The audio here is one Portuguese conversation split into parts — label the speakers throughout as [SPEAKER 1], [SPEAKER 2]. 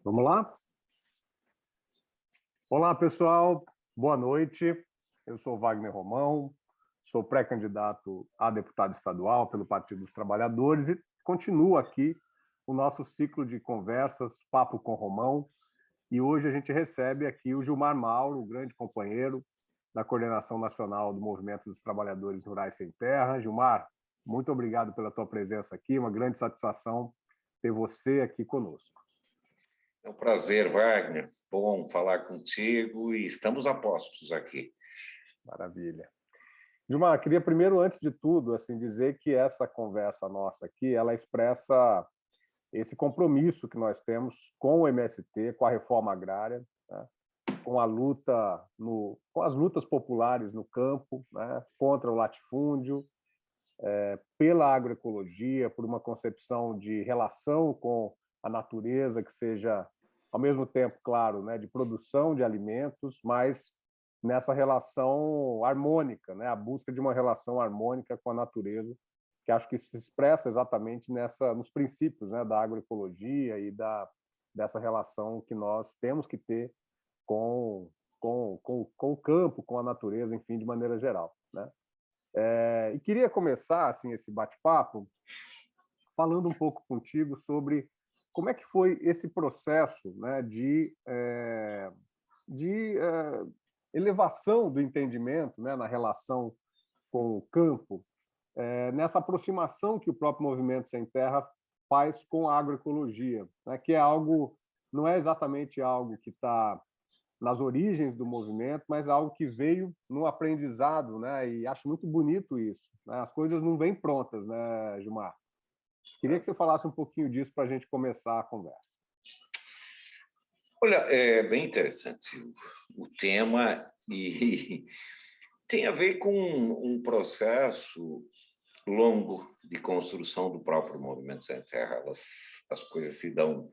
[SPEAKER 1] Vamos lá? Olá, pessoal. Boa noite. Eu sou Wagner Romão, sou pré-candidato a deputado estadual pelo Partido dos Trabalhadores e continuo aqui o nosso ciclo de conversas Papo com Romão. E hoje a gente recebe aqui o Gilmar Mauro, o grande companheiro da Coordenação Nacional do Movimento dos Trabalhadores Rurais Sem Terra. Gilmar, muito obrigado pela tua presença aqui, uma grande satisfação ter você aqui conosco.
[SPEAKER 2] É um prazer, Wagner. Bom falar contigo e estamos a postos aqui.
[SPEAKER 1] Maravilha. Gilmar, queria primeiro, antes de tudo, assim, dizer que essa conversa nossa aqui, ela expressa esse compromisso que nós temos com o MST, com a reforma agrária, né, com a luta com as lutas populares no campo, né, contra o latifúndio, pela agroecologia, por uma concepção de relação com a natureza que seja, ao mesmo tempo, claro, né, de produção de alimentos, mas nessa relação harmônica, né, a busca de uma relação harmônica com a natureza, que acho que se expressa exatamente nos princípios, né, da agroecologia e dessa relação que nós temos que ter com o campo, com a natureza, enfim, de maneira geral, né? E queria começar assim esse bate-papo falando um pouco contigo sobre como é que foi esse processo, né, de elevação do entendimento, né, na relação com o campo, nessa aproximação que o próprio Movimento Sem Terra faz com a agroecologia, né, que é algo, não é exatamente algo que está nas origens do movimento, mas algo que veio no aprendizado, né? E acho muito bonito isso, né? As coisas não vêm prontas, né, Gilmar? Queria que você falasse um pouquinho disso para a gente começar a conversa.
[SPEAKER 2] Olha, é bem interessante o tema e tem a ver com um processo longo de construção do próprio Movimento Sem Terra. As coisas se dão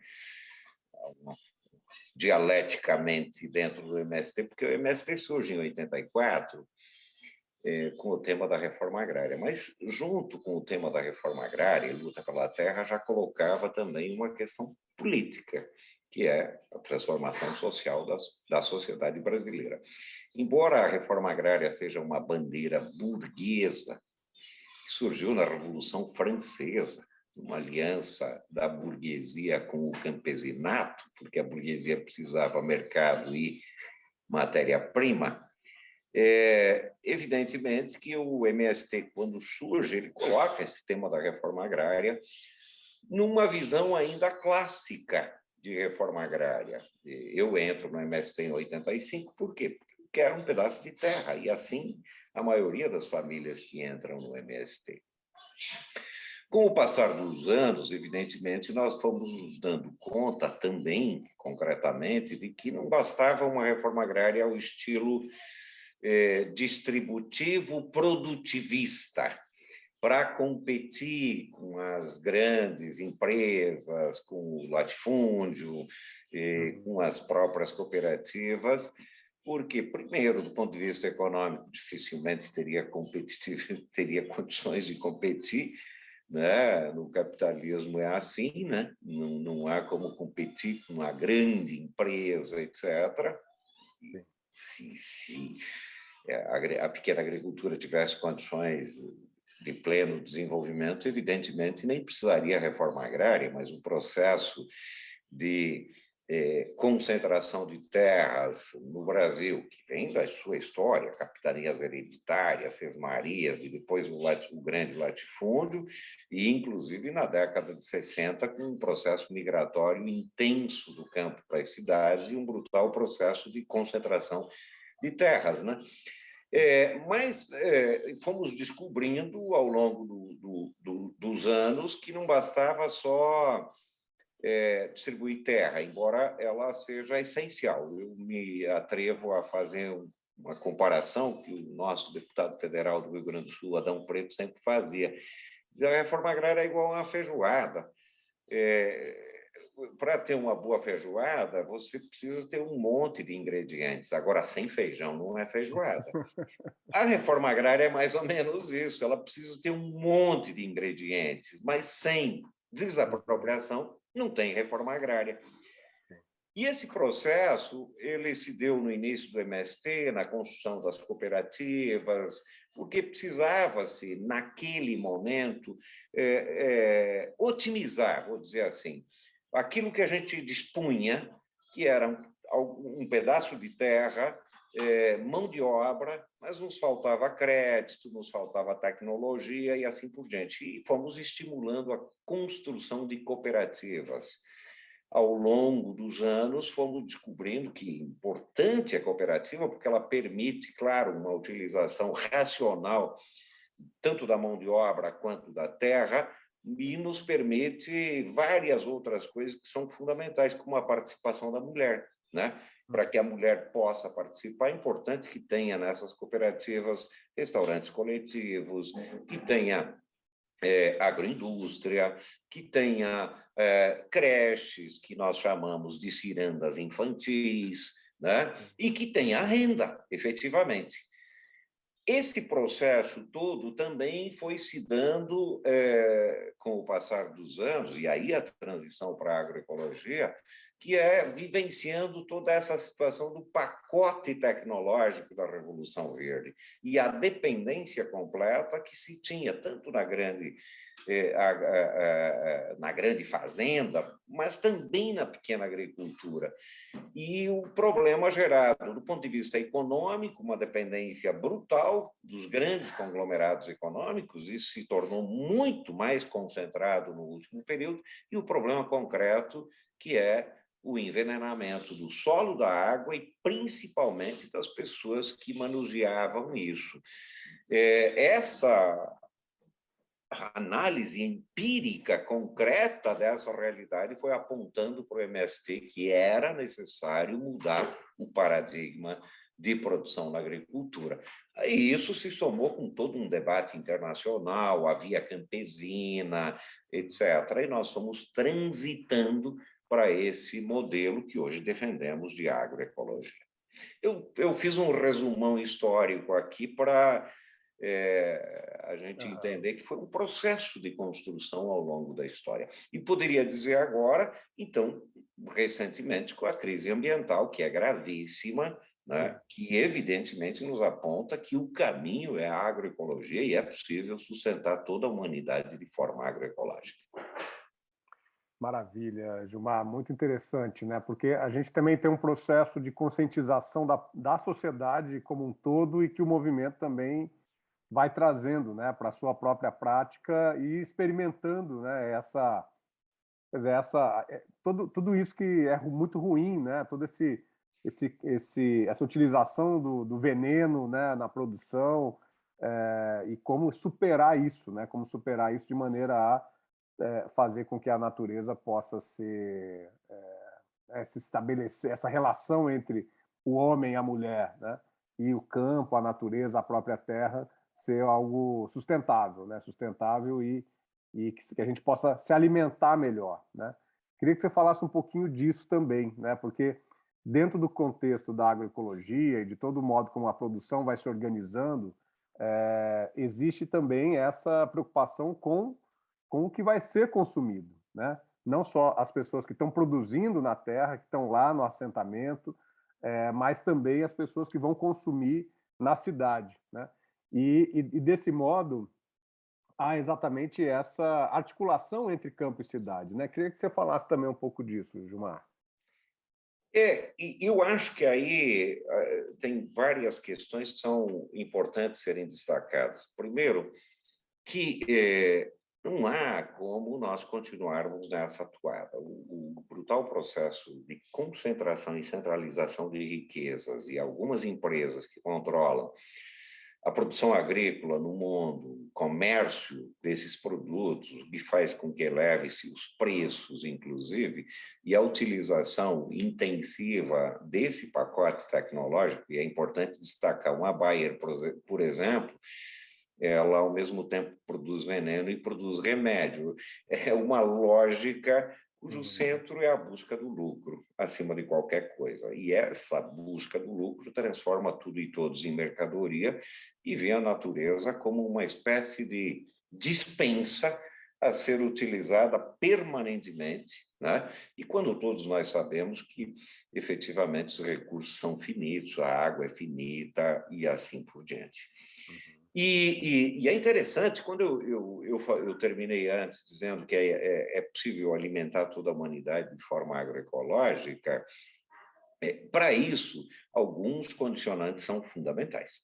[SPEAKER 2] dialeticamente dentro do MST, porque o MST surge em 84 com o tema da reforma agrária, mas junto com o tema da reforma agrária e luta pela terra já colocava também uma questão política, que é a transformação social da sociedade brasileira. Embora a reforma agrária seja uma bandeira burguesa, que surgiu na Revolução Francesa, uma aliança da burguesia com o campesinato, porque a burguesia precisava mercado e matéria-prima, evidentemente que o MST, quando surge, ele coloca esse tema da reforma agrária numa visão ainda clássica de reforma agrária. Eu entro no MST em 85, por quê? Porque eu quero um pedaço de terra, e assim a maioria das famílias que entram no MST. Com o passar dos anos, evidentemente, nós fomos nos dando conta também, concretamente, de que não bastava uma reforma agrária ao estilo distributivo produtivista para competir com as grandes empresas, com o latifúndio, com as próprias cooperativas, porque, primeiro, do ponto de vista econômico, dificilmente teria condições de competir, né? No capitalismo é assim, né? Não há como competir com uma grande empresa, etc. Se a pequena agricultura tivesse condições de pleno desenvolvimento, evidentemente nem precisaria reforma agrária, mas o processo de concentração de terras no Brasil, que vem da sua história, capitanias hereditárias, sesmarias, e depois o grande latifúndio, e inclusive na década de 60, com um processo migratório intenso do campo para as cidades e um brutal processo de concentração de terras, né? Mas fomos descobrindo ao longo dos anos que não bastava só distribuir terra, embora ela seja essencial. Eu me atrevo a fazer uma comparação que o nosso deputado federal do Rio Grande do Sul, Adão Preto, sempre fazia. A reforma agrária é igual a uma feijoada. para ter uma boa feijoada, você precisa ter um monte de ingredientes. Agora, sem feijão não é feijoada. A reforma agrária é mais ou menos isso. Ela precisa ter um monte de ingredientes, mas sem desapropriação não tem reforma agrária. E esse processo ele se deu no início do MST, na construção das cooperativas, porque precisava-se, naquele momento, otimizar, vou dizer assim, aquilo que a gente dispunha, que era um pedaço de terra, mão de obra, mas nos faltava crédito, nos faltava tecnologia e assim por diante. E fomos estimulando a construção de cooperativas. Ao longo dos anos, fomos descobrindo que importante é a cooperativa, porque ela permite, claro, uma utilização racional, tanto da mão de obra quanto da terra, e nos permite várias outras coisas que são fundamentais, como a participação da mulher, né? Para que a mulher possa participar, é importante que tenha nessas cooperativas restaurantes coletivos, que tenha agroindústria, que tenha creches, que nós chamamos de cirandas infantis, né? E que tenha renda, efetivamente. Esse processo todo também foi se dando com o passar dos anos, e aí a transição para a agroecologia, que é vivenciando toda essa situação do pacote tecnológico da Revolução Verde e a dependência completa que se tinha, tanto na grande fazenda, mas também na pequena agricultura. E o problema gerado, do ponto de vista econômico, uma dependência brutal dos grandes conglomerados econômicos, isso se tornou muito mais concentrado no último período, e o problema concreto, que é o envenenamento do solo, da água e principalmente das pessoas que manuseavam isso. Essa análise empírica concreta dessa realidade foi apontando para o MST que era necessário mudar o paradigma de produção na agricultura. E isso se somou com todo um debate internacional, a via campesina, etc. E nós fomos transitando para esse modelo que hoje defendemos de agroecologia. Eu fiz um resumão histórico aqui para a gente entender que foi um processo de construção ao longo da história. E poderia dizer agora, então, recentemente, com a crise ambiental, que é gravíssima, né, que evidentemente nos aponta que o caminho é a agroecologia e é possível sustentar toda a humanidade de forma agroecológica.
[SPEAKER 1] Maravilha, Gilmar, muito interessante, né? Porque a gente também tem um processo de conscientização da sociedade como um todo e que o movimento também vai trazendo, né, para a sua própria prática e experimentando, né, tudo isso que é muito ruim, né? Todo essa utilização do veneno, né, na produção, e como superar isso, né? Como superar isso de maneira a fazer com que a natureza possa se estabelecer, essa relação entre o homem e a mulher, né? E o campo, a natureza, a própria terra, ser algo sustentável, né? Sustentável e que a gente possa se alimentar melhor, né? Queria que você falasse um pouquinho disso também, né? Porque dentro do contexto da agroecologia e de todo modo como a produção vai se organizando, existe também essa preocupação com o que vai ser consumido, né? Não só as pessoas que estão produzindo na terra, que estão lá no assentamento, mas também as pessoas que vão consumir na cidade, né? E desse modo, há exatamente essa articulação entre campo e cidade, né? Queria que você falasse também um pouco disso, Gilmar.
[SPEAKER 2] Eu acho que aí tem várias questões que são importantes serem destacadas. Primeiro, que não há como nós continuarmos nessa toada. O brutal processo de concentração e centralização de riquezas e algumas empresas que controlam a produção agrícola no mundo, o comércio desses produtos, o que faz com que eleve-se os preços, inclusive, e a utilização intensiva desse pacote tecnológico, e é importante destacar uma Bayer, por exemplo, ela, ao mesmo tempo, produz veneno e produz remédio. É uma lógica cujo centro é a busca do lucro, acima de qualquer coisa. E essa busca do lucro transforma tudo e todos em mercadoria e vê a natureza como uma espécie de dispensa a ser utilizada permanentemente, né? E quando todos nós sabemos que, efetivamente, os recursos são finitos, a água é finita e assim por diante. E é interessante, quando eu terminei antes dizendo que é possível alimentar toda a humanidade de forma agroecológica, para isso, alguns condicionantes são fundamentais.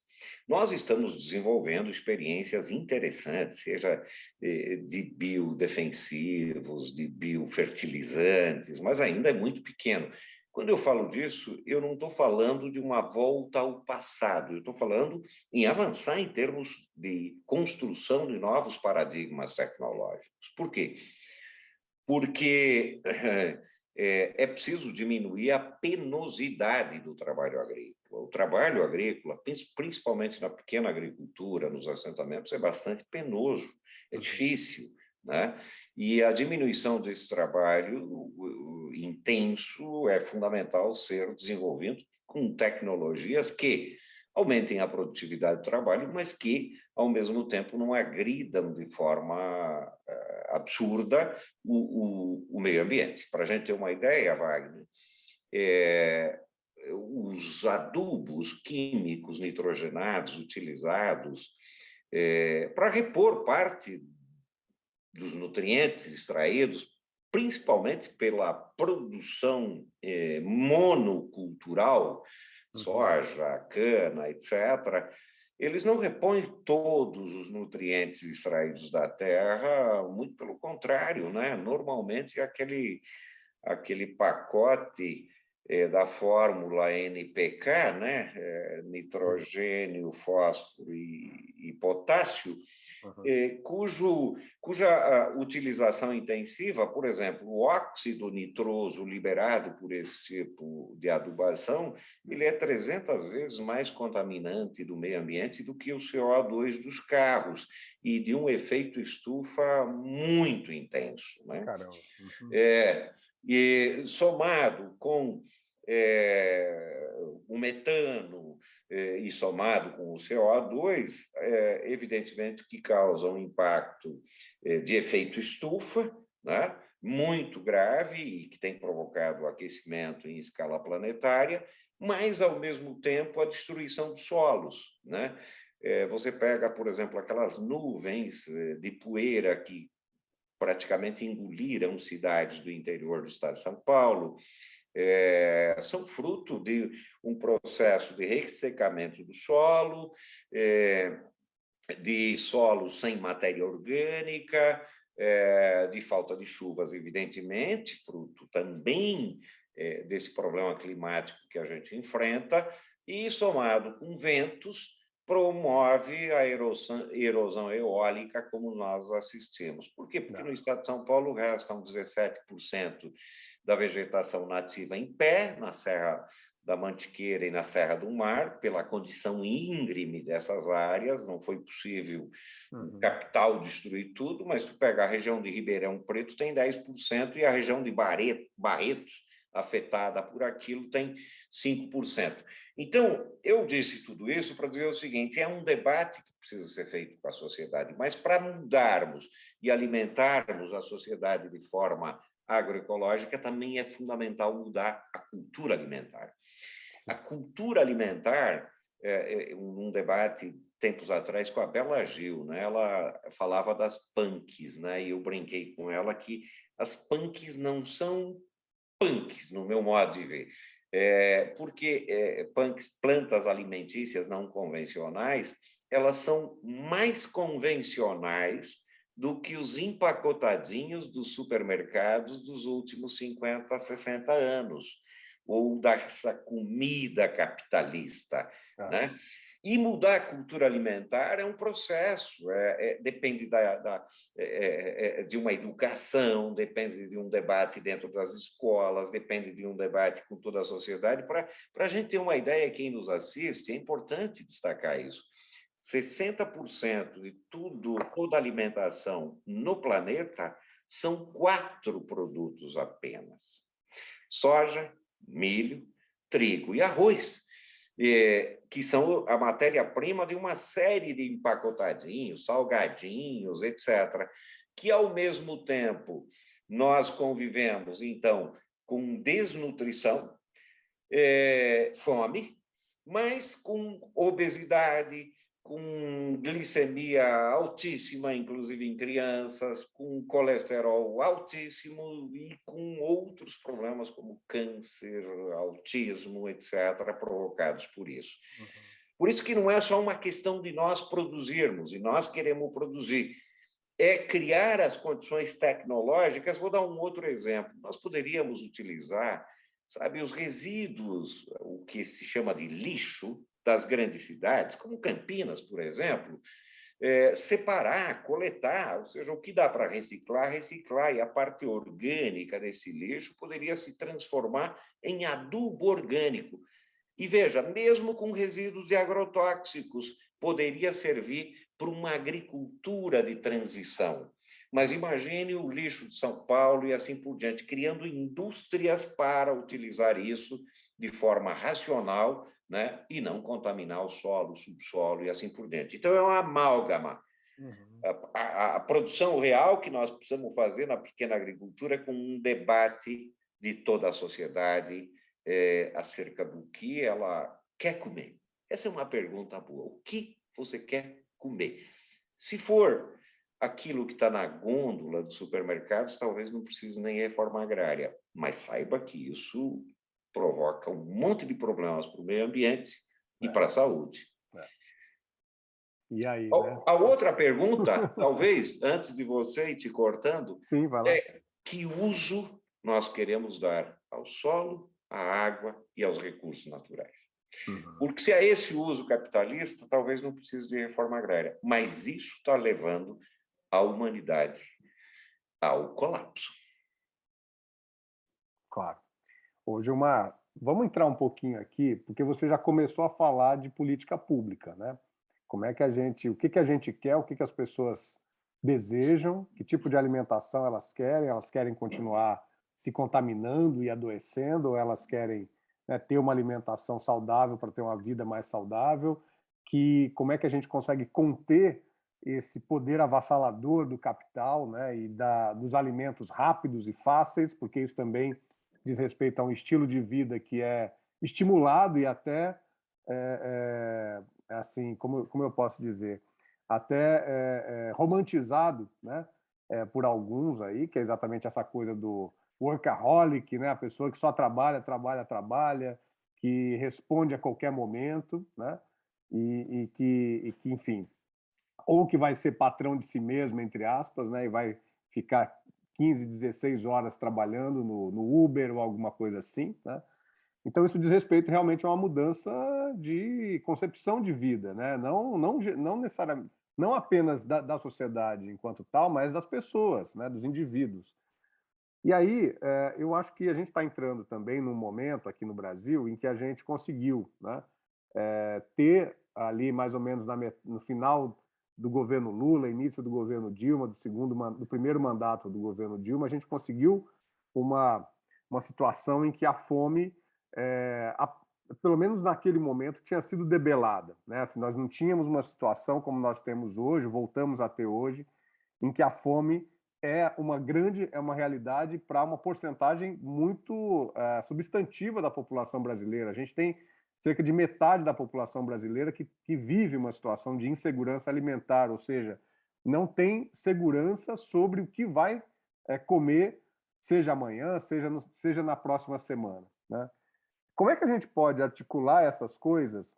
[SPEAKER 2] Nós estamos desenvolvendo experiências interessantes, seja de biodefensivos, de biofertilizantes, mas ainda é muito pequeno. Quando eu falo disso, eu não estou falando de uma volta ao passado, eu estou falando em avançar em termos de construção de novos paradigmas tecnológicos. Por quê? Porque é preciso diminuir a penosidade do trabalho agrícola. O trabalho agrícola, principalmente na pequena agricultura, nos assentamentos, é bastante penoso, é difícil, né? E a diminuição desse trabalho intenso é fundamental ser desenvolvido com tecnologias que aumentem a produtividade do trabalho, mas que, ao mesmo tempo, não agridam de forma absurda o meio ambiente. Para a gente ter uma ideia, Wagner, os adubos químicos nitrogenados utilizados para repor parte dos nutrientes extraídos, principalmente pela produção monocultural, soja, cana, etc., eles não repõem todos os nutrientes extraídos da terra, muito pelo contrário, né? Normalmente aquele pacote da fórmula NPK, né? Nitrogênio, fósforo e potássio, cuja utilização intensiva, por exemplo, o óxido nitroso liberado por esse tipo de adubação, ele é 300 vezes mais contaminante do meio ambiente do que o CO2 dos carros e de um efeito estufa muito intenso, né?
[SPEAKER 1] Caramba.
[SPEAKER 2] E somado com o metano, e somado com o CO2, evidentemente que causa um impacto de efeito estufa, né? Muito grave e que tem provocado o aquecimento em escala planetária, mas, ao mesmo tempo, a destruição dos solos, né? Você pega, por exemplo, aquelas nuvens de poeira que praticamente engoliram cidades do interior do estado de São Paulo, são fruto de um processo de ressecamento do solo, de solos sem matéria orgânica, de falta de chuvas, evidentemente, fruto também desse problema climático que a gente enfrenta, e somado com ventos, promove a erosão eólica como nós assistimos. Por quê? Porque no estado de São Paulo restam 17% da vegetação nativa em pé, na Serra da Mantiqueira e na Serra do Mar, pela condição íngreme dessas áreas, não foi possível o capital destruir tudo, mas tu pega a região de Ribeirão Preto, tem 10%, e a região de Barretos, afetada por aquilo, tem 5%. Então, eu disse tudo isso para dizer o seguinte: é um debate que precisa ser feito com a sociedade, mas para mudarmos e alimentarmos a sociedade de forma agroecológica, também é fundamental mudar a cultura alimentar. A cultura alimentar, um debate tempos atrás com a Bela Gil, né? Ela falava das punks, né? E eu brinquei com ela que as punks não são punks, no meu modo de ver, porque plantas alimentícias não convencionais, elas são mais convencionais do que os empacotadinhos dos supermercados dos últimos 50, 60 anos, ou dessa comida capitalista, né? E mudar a cultura alimentar é um processo, depende de uma educação, depende de um debate dentro das escolas, depende de um debate com toda a sociedade. Para a gente ter uma ideia, quem nos assiste, é importante destacar isso. 60% de toda a alimentação no planeta são 4 produtos apenas: soja, milho, trigo e arroz, que são a matéria-prima de uma série de empacotadinhos, salgadinhos, etc., que, ao mesmo tempo, nós convivemos, então, com desnutrição, fome, mas com obesidade, com glicemia altíssima, inclusive em crianças, com colesterol altíssimo e com outros problemas como câncer, autismo, etc., provocados por isso. Por isso que não é só uma questão de nós produzirmos, e nós queremos produzir, é criar as condições tecnológicas. Vou dar um outro exemplo. Nós poderíamos utilizar, sabe, os resíduos, o que se chama de lixo das grandes cidades, como Campinas, por exemplo, separar, coletar, ou seja, o que dá para reciclar, reciclar, e a parte orgânica desse lixo poderia se transformar em adubo orgânico. E veja, mesmo com resíduos de agrotóxicos, poderia servir para uma agricultura de transição. Mas imagine o lixo de São Paulo e assim por diante, criando indústrias para utilizar isso de forma racional, né? E não contaminar o solo, o subsolo e assim por diante. Então, é uma amálgama. A produção real que nós precisamos fazer na pequena agricultura com um debate de toda a sociedade acerca do que ela quer comer. Essa é uma pergunta boa. O que você quer comer? Se for aquilo que está na gôndola dos supermercados, talvez não precise nem reforma agrária, mas saiba que isso provoca um monte de problemas para o meio ambiente e para a saúde.
[SPEAKER 1] E aí, né?
[SPEAKER 2] A outra pergunta, talvez, antes de você ir te cortando,
[SPEAKER 1] sim, vai lá.
[SPEAKER 2] Que uso nós queremos dar ao solo, à água e aos recursos naturais. Porque se é esse o uso capitalista, talvez não precise de reforma agrária, mas isso está levando a humanidade ao colapso.
[SPEAKER 1] Claro. Ô, Gilmar, vamos entrar um pouquinho aqui, porque você já começou a falar de política pública, né? Como é que o que a gente quer, o que as pessoas desejam, que tipo de alimentação elas querem continuar se contaminando e adoecendo, ou elas querem, né, ter uma alimentação saudável para ter uma vida mais saudável, como é que a gente consegue conter esse poder avassalador do capital, né, e dos alimentos rápidos e fáceis, porque isso também diz respeito a um estilo de vida que é estimulado e até, assim, como eu posso dizer, até romantizado, né, por alguns aí, que é exatamente essa coisa do workaholic, né, a pessoa que só trabalha, trabalha, trabalha, que responde a qualquer momento, né, e que, enfim, ou que vai ser patrão de si mesmo, entre aspas, né, e vai ficar 15, 16 horas trabalhando no Uber ou alguma coisa assim, né? Então, isso diz respeito realmente a uma mudança de concepção de vida, né? Não necessariamente, não apenas da sociedade enquanto tal, mas das pessoas, né? Dos indivíduos. E aí, eu acho que a gente está entrando também num momento aqui no Brasil em que a gente conseguiu, né, ter ali mais ou menos no final do governo Lula, início do governo Dilma, do primeiro mandato do governo Dilma, a gente conseguiu uma situação em que a fome, pelo menos naquele momento, tinha sido debelada, né? Assim, nós não tínhamos uma situação como nós temos hoje, voltamos a ter hoje, em que a fome é uma realidade para uma porcentagem muito substantiva da população brasileira. A gente tem cerca de metade da população brasileira que vive uma situação de insegurança alimentar, ou seja, não tem segurança sobre o que vai comer, seja amanhã, seja na próxima semana, né? Como é que a gente pode articular essas coisas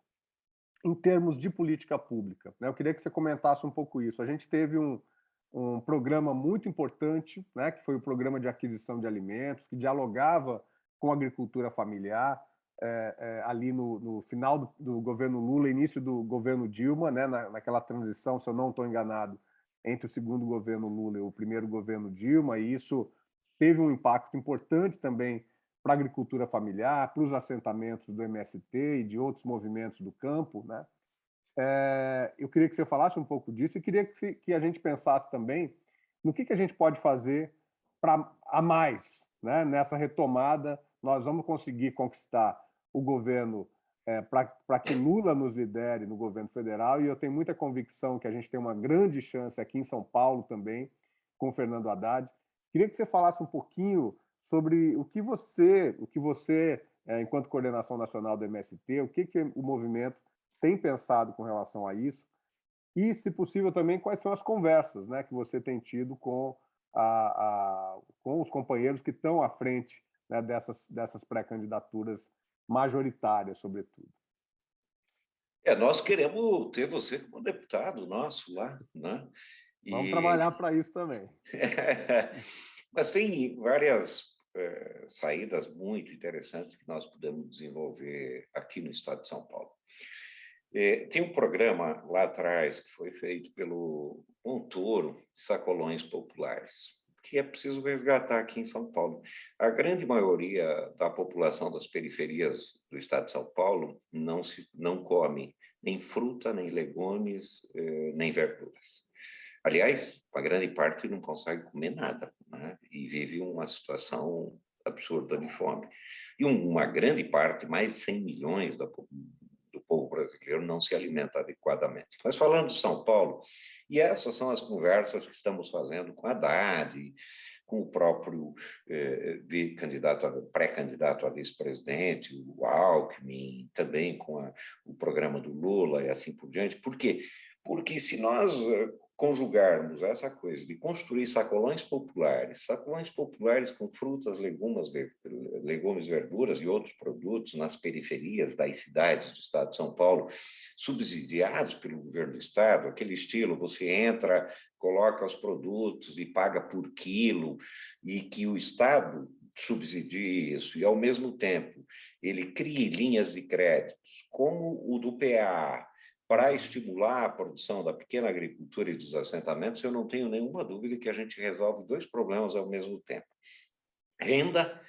[SPEAKER 1] em termos de política pública, né? Eu queria que você comentasse um pouco isso. A gente teve um programa muito importante, né, que foi o Programa de Aquisição de Alimentos, que dialogava com a agricultura familiar, ali no final do governo Lula, início do governo Dilma, né, naquela transição, se eu não estou enganado, entre o segundo governo Lula e o primeiro governo Dilma, e isso teve um impacto importante também para a agricultura familiar, para os assentamentos do MST e de outros movimentos do campo, né? Eu queria que você falasse um pouco disso e queria que a gente pensasse também no que a gente pode fazer a mais, né? Nessa retomada, nós vamos conseguir conquistar o governo para que Lula nos lidere no governo federal, e eu tenho muita convicção que a gente tem uma grande chance aqui em São Paulo também, com o Fernando Haddad. Queria que você falasse um pouquinho sobre o que você enquanto coordenação nacional do MST, o que o movimento tem pensado com relação a isso, e, se possível, também quais são as conversas, né, que você tem tido com os companheiros que estão à frente, né, dessas pré-candidaturas majoritárias, sobretudo.
[SPEAKER 2] Nós queremos ter você como deputado nosso lá, né?
[SPEAKER 1] Vamos trabalhar para isso também.
[SPEAKER 2] Mas tem várias saídas muito interessantes que nós podemos desenvolver aqui no estado de São Paulo. Tem um programa lá atrás que foi feito pelo Montoro, Sacolões Populares, que é preciso resgatar aqui em São Paulo. A grande maioria da população das periferias do estado de São Paulo não come nem fruta, nem legumes, nem verduras. Aliás, a grande parte não consegue comer nada, né? E vive uma situação absurda de fome. E uma grande parte, mais de 100 milhões do povo brasileiro, não se alimenta adequadamente. Mas falando de São Paulo, e essas são as conversas que estamos fazendo com a Haddad, com o próprio pré-candidato a vice-presidente, o Alckmin, também com o programa do Lula e assim por diante. Por quê? Porque se nós conjugarmos essa coisa de construir sacolões populares com frutas, legumes, verduras e outros produtos nas periferias das cidades do estado de São Paulo, subsidiados pelo governo do estado, aquele estilo, você entra, coloca os produtos e paga por quilo, e que o estado subsidie isso, e ao mesmo tempo ele crie linhas de créditos, como o do PA, para estimular a produção da pequena agricultura e dos assentamentos, eu não tenho nenhuma dúvida que a gente resolve dois problemas ao mesmo tempo. Renda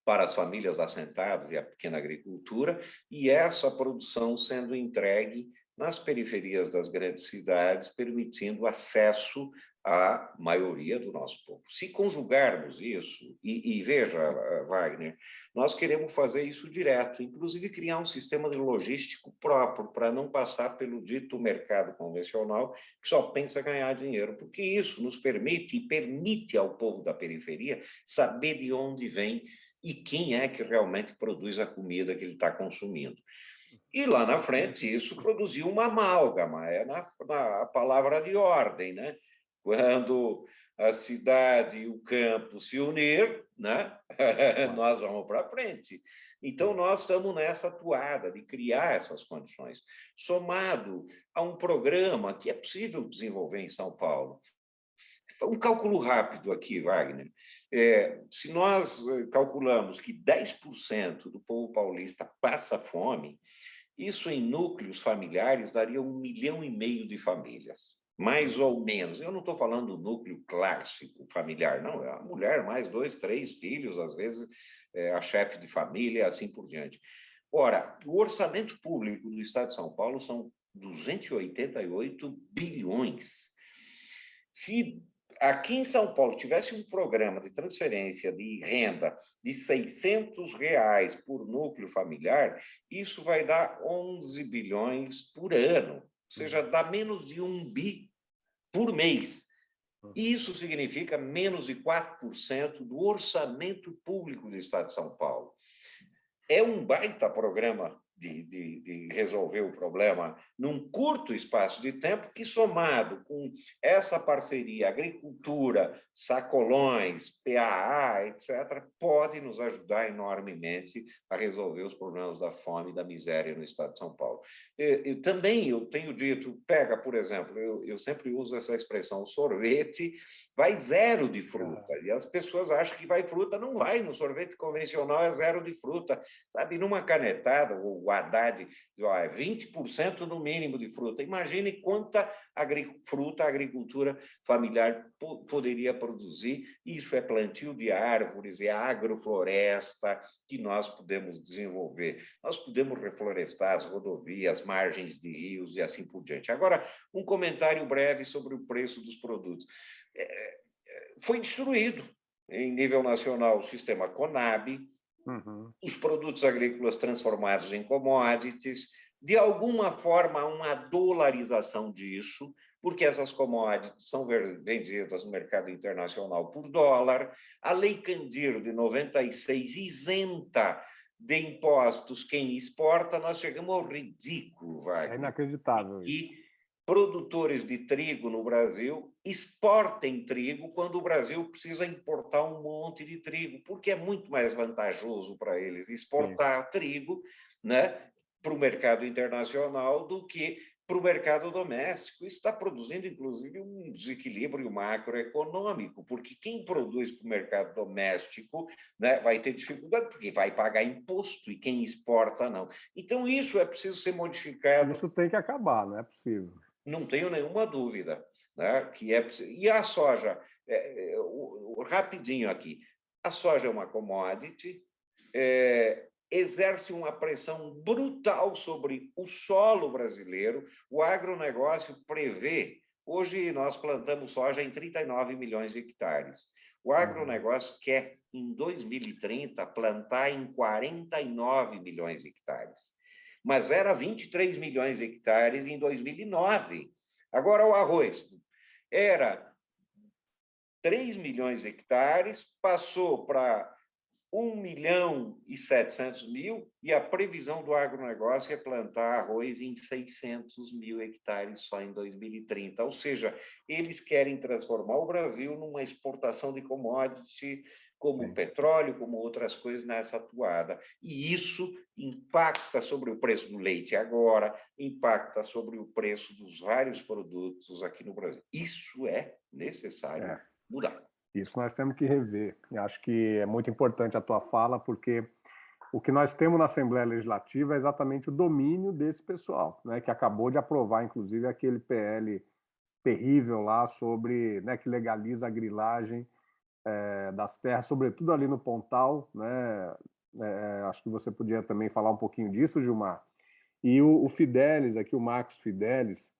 [SPEAKER 2] para as famílias assentadas e a pequena agricultura, e essa produção sendo entregue nas periferias das grandes cidades, permitindo acesso à maioria do nosso povo. Se conjugarmos isso, e veja, Wagner, nós queremos fazer isso direto, inclusive criar um sistema de logístico próprio, para não passar pelo dito mercado convencional, que só pensa ganhar dinheiro, porque isso nos permite, e permite ao povo da periferia, saber de onde vem e quem é que realmente produz a comida que ele está consumindo. E lá na frente, isso produziu uma amálgama, na palavra de ordem, né? Quando a cidade e o campo se unir, né? Nós vamos para frente. Então, nós estamos nessa toada de criar essas condições, somado a um programa que é possível desenvolver em São Paulo. Um cálculo rápido aqui, Wagner. Se nós calculamos que 10% do povo paulista passa fome, isso em núcleos familiares daria 1,5 milhão de famílias, mais ou menos. Eu não estou falando do núcleo clássico familiar, não. É a mulher, mais 2, 3 filhos, às vezes a chefe de família, assim por diante. Ora, o orçamento público do Estado de São Paulo são 288 bilhões. Se aqui em São Paulo tivesse um programa de transferência de renda de R$ 600 por núcleo familiar, isso vai dar 11 bilhões por ano, ou seja, dá menos de 1 bi por mês. Isso significa menos de 4% do orçamento público do Estado de São Paulo. É um baita programa de resolver o problema num curto espaço de tempo, que, somado com essa parceria agricultura, sacolões, PAA, etc., pode nos ajudar enormemente a resolver os problemas da fome e da miséria no estado de São Paulo. Também eu tenho dito, pega, por exemplo, eu sempre uso essa expressão, sorvete vai 0 de fruta, e as pessoas acham que vai fruta, não vai, no sorvete convencional é 0 de fruta, sabe, numa canetada, o Haddad, 20% no mínimo de fruta. Imagine quanta fruta a agricultura familiar poderia produzir. Isso é plantio de árvores, é agrofloresta que nós podemos desenvolver. Nós podemos reflorestar as rodovias, margens de rios e assim por diante. Agora, um comentário breve sobre o preço dos produtos. Foi destruído. em nível nacional, o sistema Conab, os produtos agrícolas transformados em commodities, de alguma forma, uma dolarização disso, porque essas commodities são vendidas no mercado internacional por dólar. A Lei Candir, de 96, isenta de impostos quem exporta. Nós chegamos ao ridículo, Wagner.
[SPEAKER 1] É inacreditável isso.
[SPEAKER 2] E produtores de trigo no Brasil exportem trigo quando o Brasil precisa importar um monte de trigo, porque é muito mais vantajoso para eles exportar trigo, né, para o mercado internacional do que para o mercado doméstico. Isso está produzindo, inclusive, um desequilíbrio macroeconômico, porque quem produz para o mercado doméstico, né, vai ter dificuldade, porque vai pagar imposto, e quem exporta não. Então, isso é preciso ser modificado.
[SPEAKER 1] Isso tem que acabar, não é possível.
[SPEAKER 2] Não tenho nenhuma dúvida, né, que é possível. E a soja, rapidinho aqui, a soja é uma commodity, exerce uma pressão brutal sobre o solo brasileiro. O agronegócio prevê, hoje nós plantamos soja em 39 milhões de hectares. O agronegócio quer, em 2030, plantar em 49 milhões de hectares. Mas era 23 milhões de hectares em 2009. Agora, o arroz era 3 milhões de hectares, passou para 1.700.000, e a previsão do agronegócio é plantar arroz em 600 mil hectares só em 2030. Ou seja, eles querem transformar o Brasil numa exportação de commodity, como petróleo, como outras coisas nessa atuada. E isso impacta sobre o preço do leite agora, impacta sobre o preço dos vários produtos aqui no Brasil. Isso é necessário mudar.
[SPEAKER 1] Isso nós temos que rever. Eu acho que é muito importante a tua fala, porque o que nós temos na Assembleia Legislativa é exatamente o domínio desse pessoal, né, que acabou de aprovar, inclusive, aquele PL terrível lá sobre, né, que legaliza a grilagem das terras, sobretudo ali no Pontal, né? Acho que você podia também falar um pouquinho disso, Gilmar. E o Fidelis, aqui o Marcos Fidelis,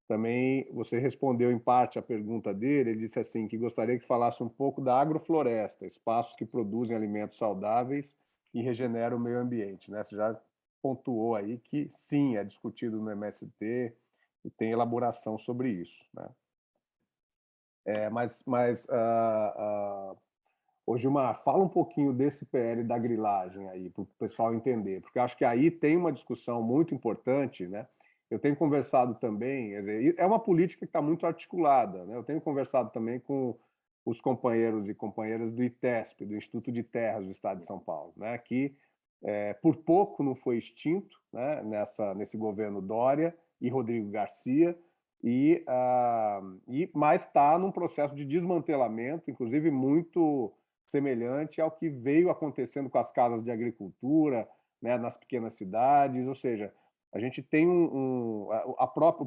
[SPEAKER 1] também você respondeu em parte a pergunta dele. Ele disse assim que gostaria que falasse um pouco da agrofloresta, espaços que produzem alimentos saudáveis e regeneram o meio ambiente, né? Você já pontuou aí que sim, é discutido no MST e tem elaboração sobre isso, né? Ô Gilmar, fala um pouquinho desse PL da grilagem aí, para o pessoal entender, porque acho que aí tem uma discussão muito importante, né? Eu tenho conversado também, quer dizer, é uma política que está muito articulada, né? Eu tenho conversado também com os companheiros e companheiras do ITESP, do Instituto de Terras do Estado de São Paulo, né? Que por pouco não foi extinto, né? Nesse governo Dória e Rodrigo Garcia, mas está num processo de desmantelamento, inclusive muito semelhante ao que veio acontecendo com as casas de agricultura, né, nas pequenas cidades. Ou seja, a gente tem o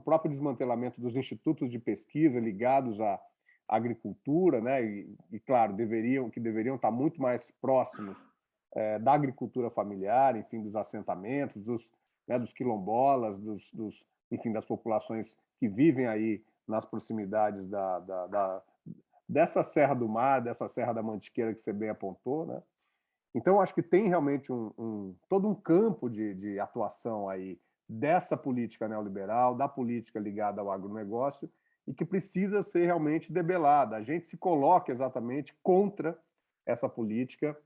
[SPEAKER 1] próprio desmantelamento dos institutos de pesquisa ligados à agricultura, né, claro, deveriam estar muito mais próximos da agricultura familiar, enfim, dos assentamentos, dos quilombolas, enfim, das populações que vivem aí nas proximidades dessa Serra do Mar, dessa Serra da Mantiqueira que você bem apontou, né? Então, acho que tem realmente todo um campo de atuação aí dessa política neoliberal, da política ligada ao agronegócio, e que precisa ser realmente debelada. A gente se coloca exatamente contra essa política,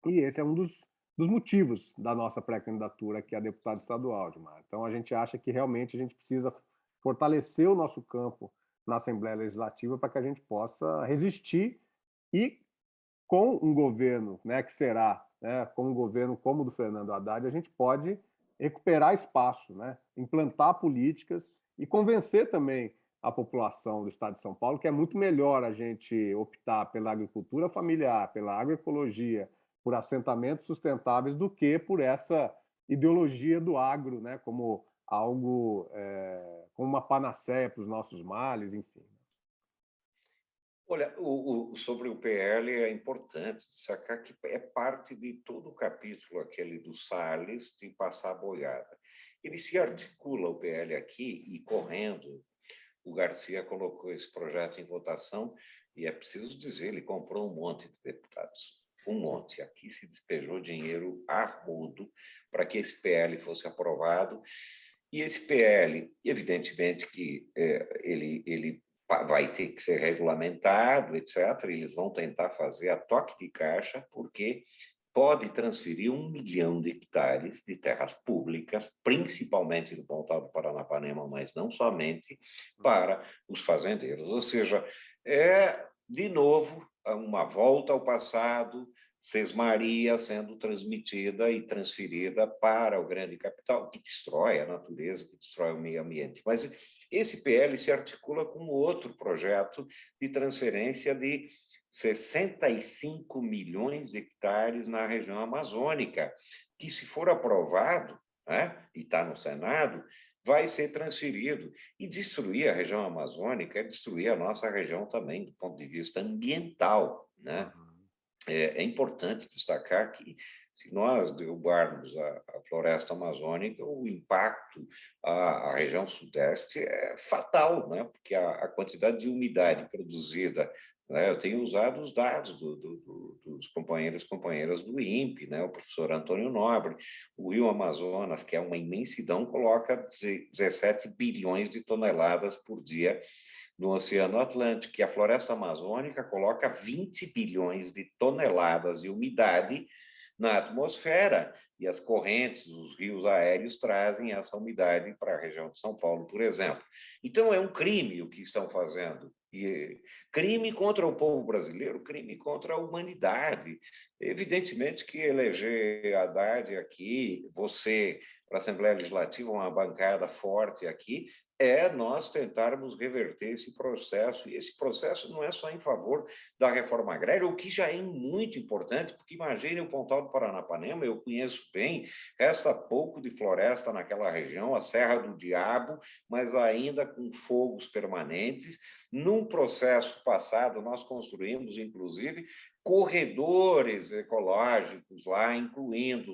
[SPEAKER 1] e esse é um dos motivos da nossa pré-candidatura aqui a deputado estadual, Gilmar. Então, a gente acha que realmente a gente precisa fortalecer o nosso campo na Assembleia Legislativa para que a gente possa resistir e, com um governo, né, que será, né, com um governo como o do Fernando Haddad, a gente pode recuperar espaço, né, implantar políticas e convencer também a população do Estado de São Paulo que é muito melhor a gente optar pela agricultura familiar, pela agroecologia, por assentamentos sustentáveis, do que por essa ideologia do agro, né, como algo, como uma panaceia para os nossos males, enfim.
[SPEAKER 2] Olha, sobre o PL é importante destacar que é parte de todo o capítulo aquele do Salles de passar a boiada. Ele se articula, o PL aqui, e correndo, o Garcia colocou esse projeto em votação e é preciso dizer, ele comprou um monte de deputados, um monte. Aqui se despejou dinheiro a rodo para que esse PL fosse aprovado, e esse PL, evidentemente que ele vai ter que ser regulamentado, etc. Eles vão tentar fazer a toque de caixa, porque pode transferir 1 milhão de hectares de terras públicas, principalmente no Pontal do Paranapanema, mas não somente, para os fazendeiros. Ou seja, é, de novo, uma volta ao passado, sesmaria sendo transmitida e transferida para o grande capital, que destrói a natureza, que destrói o meio ambiente. Mas esse PL se articula com outro projeto de transferência de 65 milhões de hectares na região amazônica, que, se for aprovado, né, e está no Senado, vai ser transferido. E destruir a região amazônica é destruir a nossa região também, do ponto de vista ambiental, né? É importante destacar que, se nós derrubarmos a floresta amazônica, o impacto à região sudeste é fatal, né? Porque a quantidade de umidade produzida, né? Eu tenho usado os dados dos companheiros e companheiras do INPE, né? O professor Antônio Nobre, o rio Amazonas, que é uma imensidão, coloca 17 bilhões de toneladas por dia no Oceano Atlântico, que a floresta amazônica coloca 20 bilhões de toneladas de umidade na atmosfera, e as correntes, os rios aéreos trazem essa umidade para a região de São Paulo, por exemplo. Então, é um crime o que estão fazendo. E crime contra o povo brasileiro, crime contra a humanidade. Evidentemente que eleger Haddad aqui, você, para a Assembleia Legislativa, uma bancada forte aqui, é nós tentarmos reverter esse processo, e esse processo não é só em favor da reforma agrária, o que já é muito importante, porque imagine o Pontal do Paranapanema, eu conheço bem, resta pouco de floresta naquela região, a Serra do Diabo, mas ainda com fogos permanentes. Num processo passado, nós construímos, inclusive, corredores ecológicos lá, incluindo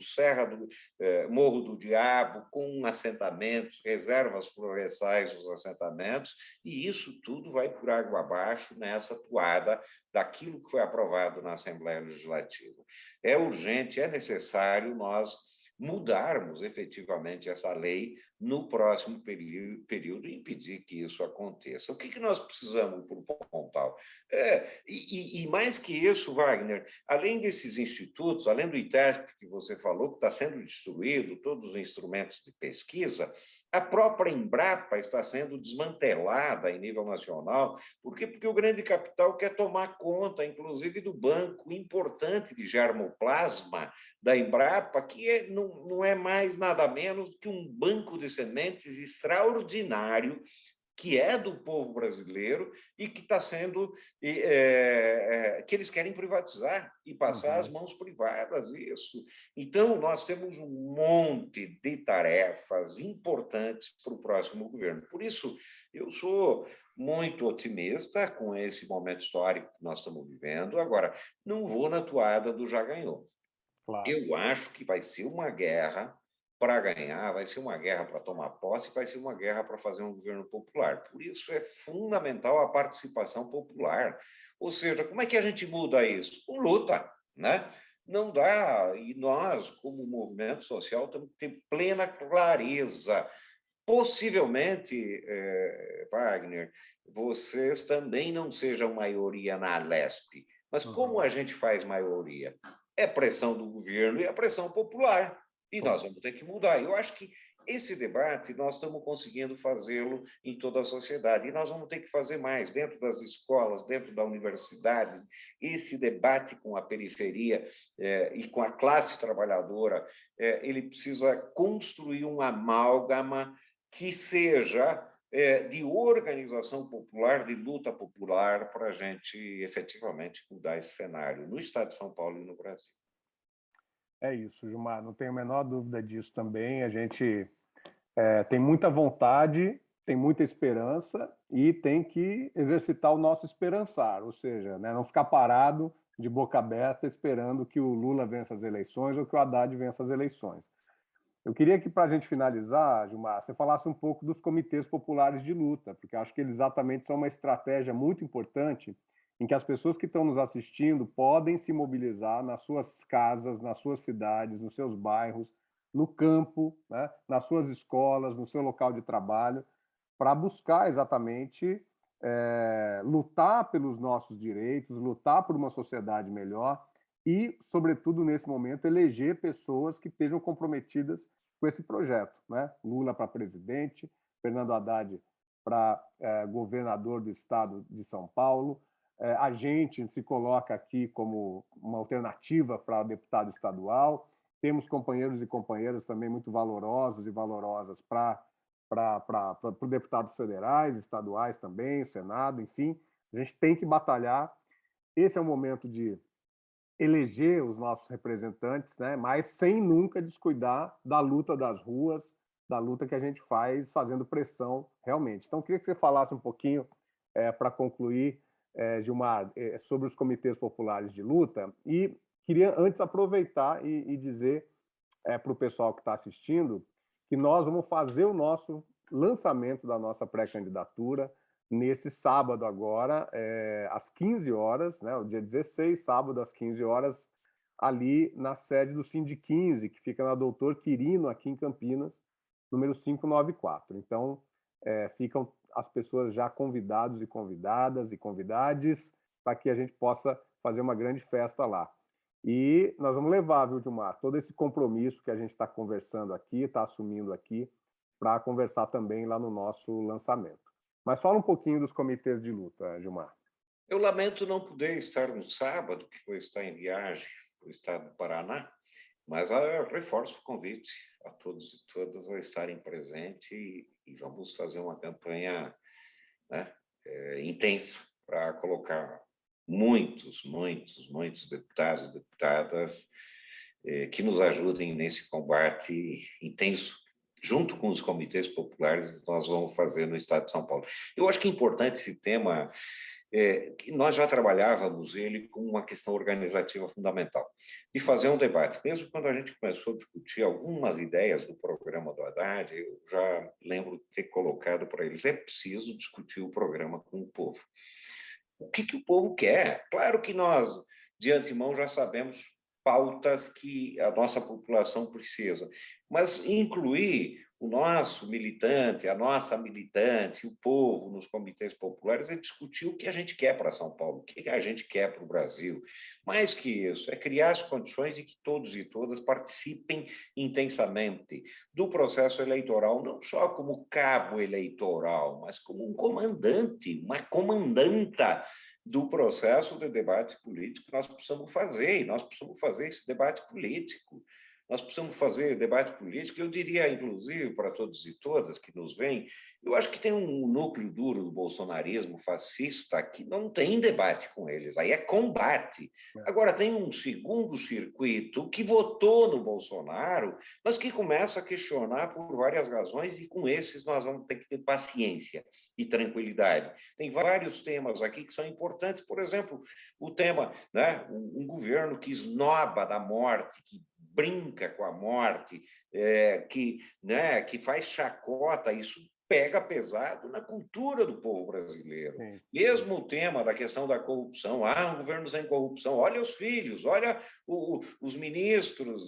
[SPEAKER 2] Morro do Diabo, com assentamentos, reservas florestais dos assentamentos, e isso tudo vai por água abaixo nessa toada daquilo que foi aprovado na Assembleia Legislativa. É urgente, é necessário nós mudarmos efetivamente essa lei no próximo período e impedir que isso aconteça. O que nós precisamos para o Pontal? E mais que isso, Wagner, além desses institutos, além do ITESP que você falou, que está sendo destruído, todos os instrumentos de pesquisa, a própria Embrapa está sendo desmantelada em nível nacional. Por quê? Porque o grande capital quer tomar conta, inclusive, do banco importante de germoplasma da Embrapa, que não é mais nada menos do que um banco de sementes extraordinário, que é do povo brasileiro e que está sendo que eles querem privatizar e passar às mãos privadas isso. Então, nós temos um monte de tarefas importantes para o próximo governo. Por isso, eu sou muito otimista com esse momento histórico que nós estamos vivendo. Agora, não vou na toada do já ganhou.
[SPEAKER 1] Claro.
[SPEAKER 2] Eu acho que vai ser uma guerra para ganhar, vai ser uma guerra para tomar posse, vai ser uma guerra para fazer um governo popular. Por isso é fundamental a participação popular. Ou seja, como é que a gente muda isso? Com luta, né? Não dá, e nós, como movimento social, temos que ter plena clareza. Possivelmente, Wagner, vocês também não sejam maioria na Alesp, mas como a gente faz maioria? É pressão do governo e a pressão popular. E nós vamos ter que mudar. Eu acho que esse debate nós estamos conseguindo fazê-lo em toda a sociedade. E nós vamos ter que fazer mais dentro das escolas, dentro da universidade. Esse debate com a periferia e com a classe trabalhadora, ele precisa construir um amálgama que seja de organização popular, de luta popular, para a gente efetivamente mudar esse cenário no Estado de São Paulo e no Brasil.
[SPEAKER 1] É isso, Gilmar, não tenho a menor dúvida disso também. A gente tem muita vontade, tem muita esperança e tem que exercitar o nosso esperançar, ou seja, né, não ficar parado de boca aberta esperando que o Lula vença as eleições ou que o Haddad vença as eleições. Eu queria que, para a gente finalizar, Gilmar, você falasse um pouco dos comitês populares de luta, porque acho que eles exatamente são uma estratégia muito importante em que as pessoas que estão nos assistindo podem se mobilizar nas suas casas, nas suas cidades, nos seus bairros, no campo, né, nas suas escolas, no seu local de trabalho, para buscar exatamente lutar pelos nossos direitos, lutar por uma sociedade melhor e, sobretudo nesse momento, eleger pessoas que estejam comprometidas com esse projeto, né? Lula para presidente, Fernando Haddad para governador do estado de São Paulo. A gente se coloca aqui como uma alternativa para deputado estadual. Temos companheiros e companheiras também muito valorosos e valorosas para deputados federais, estaduais também, o Senado, enfim. A gente tem que batalhar. Esse é o momento de eleger os nossos representantes, né? Mas sem nunca descuidar da luta das ruas, da luta que a gente faz fazendo pressão realmente. Então, eu queria que você falasse um pouquinho, para concluir, Gilmar, sobre os comitês populares de luta, e queria antes aproveitar e dizer para o pessoal que está assistindo que nós vamos fazer o nosso lançamento da nossa pré-candidatura nesse sábado agora, às 15 horas, né, o dia 16, sábado às 15 horas, ali na sede do Sind 15, que fica na Doutor Quirino, aqui em Campinas, número 594. Então, ficam as pessoas já convidados e convidadas e convidades para que a gente possa fazer uma grande festa lá. E nós vamos levar, viu, Gilmar, todo esse compromisso que a gente está conversando aqui, está assumindo aqui, para conversar também lá no nosso lançamento. Mas fala um pouquinho dos comitês de luta, Gilmar.
[SPEAKER 2] Eu lamento não poder estar no sábado, que vou estar em viagem para o estado do Paraná, mas eu reforço o convite a todos e todas a estarem presentes e vamos fazer uma campanha, né, intensa para colocar muitos deputados e deputadas que nos ajudem nesse combate intenso. Junto com os comitês populares, nós vamos fazer no estado de São Paulo. Eu acho que é importante esse tema, que nós já trabalhávamos ele com uma questão organizativa fundamental, de fazer um debate. Mesmo quando a gente começou a discutir algumas ideias do programa do Haddad, eu já lembro de ter colocado para eles, é preciso discutir o programa com o povo. O que o povo quer? Claro que nós, de antemão, já sabemos pautas que a nossa população precisa, mas incluir o nosso militante, a nossa militante, o povo nos comitês populares é discutir o que a gente quer para São Paulo, o que a gente quer para o Brasil. Mais que isso, é criar as condições de que todos e todas participem intensamente do processo eleitoral, não só como cabo eleitoral, mas como um comandante, uma comandanta do processo de debate político que nós precisamos fazer, e nós precisamos fazer esse debate político. Nós precisamos fazer debate político, eu diria, inclusive, para todos e todas que nos veem, eu acho que tem um núcleo duro do bolsonarismo fascista que não tem debate com eles, aí é combate. Agora, tem um segundo circuito que votou no Bolsonaro, mas que começa a questionar por várias razões, e com esses nós vamos ter que ter paciência e tranquilidade. Tem vários temas aqui que são importantes, por exemplo, o tema, né, um governo que esnoba da morte, que brinca com a morte, que faz chacota, isso pega pesado na cultura do povo brasileiro. Sim. Mesmo o tema da questão da corrupção, um governo sem corrupção, olha os filhos, olha os ministros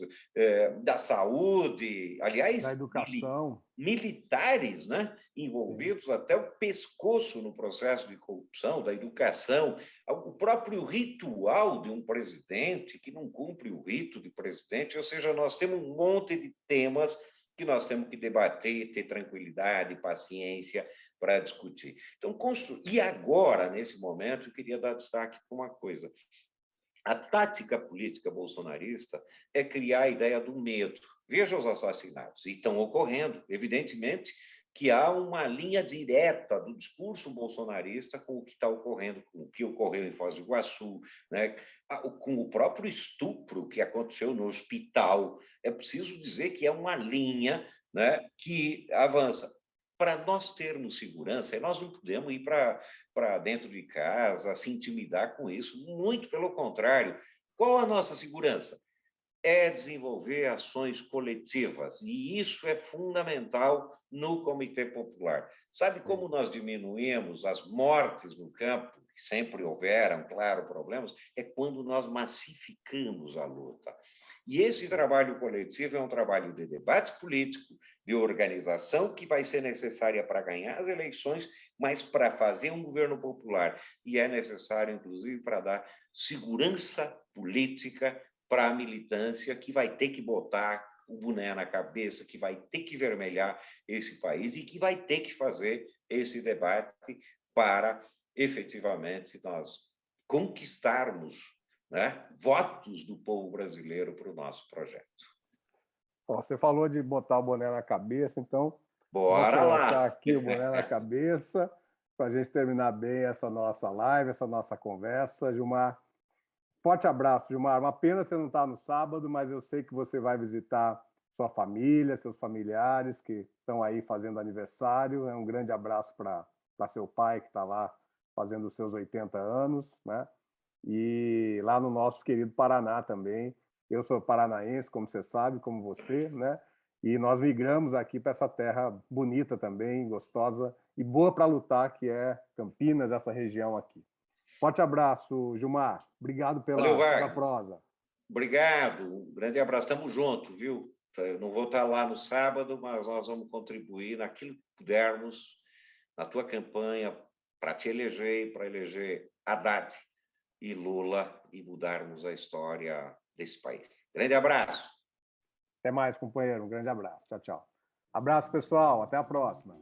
[SPEAKER 2] da saúde, aliás,
[SPEAKER 1] da educação,
[SPEAKER 2] militares, né, envolvidos até o pescoço no processo de corrupção, da educação, o próprio ritual de um presidente que não cumpre o rito de presidente, ou seja, nós temos um monte de temas que nós temos que debater, ter tranquilidade, paciência para discutir. Então, e agora, nesse momento, eu queria dar destaque para uma coisa. A tática política bolsonarista é criar a ideia do medo. Veja os assassinatos, e estão ocorrendo, evidentemente, que há uma linha direta do discurso bolsonarista com o que está ocorrendo, com o que ocorreu em Foz do Iguaçu, né? Com o próprio estupro que aconteceu no hospital. É preciso dizer que é uma linha, né, que avança. Para nós termos segurança, nós não podemos ir para dentro de casa, se intimidar com isso, muito pelo contrário. Qual a nossa segurança? é desenvolver ações coletivas, e isso é fundamental no Comitê Popular. Sabe como nós diminuímos as mortes no campo, que sempre houveram, claro, problemas? É quando nós massificamos a luta. E esse trabalho coletivo é um trabalho de debate político, de organização que vai ser necessária para ganhar as eleições, mas para fazer um governo popular. E é necessário, inclusive, para dar segurança política para a militância que vai ter que botar o boné na cabeça, que vai ter que vermelhar esse país e que vai ter que fazer esse debate para, efetivamente, nós conquistarmos, né, votos do povo brasileiro para o nosso projeto.
[SPEAKER 1] Bom, você falou de botar o boné na cabeça, então
[SPEAKER 2] Bora
[SPEAKER 1] vou colocar
[SPEAKER 2] lá!
[SPEAKER 1] aqui o boné na cabeça para a gente terminar bem essa nossa live, essa nossa conversa. Gilmar, forte abraço, Gilmar. Uma pena você não estar no sábado, mas eu sei que você vai visitar sua família, seus familiares que estão aí fazendo aniversário. Um grande abraço para seu pai, que está lá fazendo os seus 80 anos, né? E lá no nosso querido Paraná também. Eu sou paranaense, como você sabe, como você, né? E nós migramos aqui para essa terra bonita também, gostosa e boa para lutar, que é Campinas, essa região aqui. Forte abraço, Gilmar. Obrigado
[SPEAKER 2] Valeu,
[SPEAKER 1] pela
[SPEAKER 2] Wagner.
[SPEAKER 1] prosa.
[SPEAKER 2] Obrigado. Um grande abraço. Estamos juntos, viu? Eu não vou estar lá no sábado, mas nós vamos contribuir naquilo que pudermos na tua campanha para te eleger, para eleger Haddad e Lula e mudarmos a história desse país. Grande abraço.
[SPEAKER 1] Até mais, companheiro. Um grande abraço. Tchau, tchau. Abraço, pessoal. Até a próxima.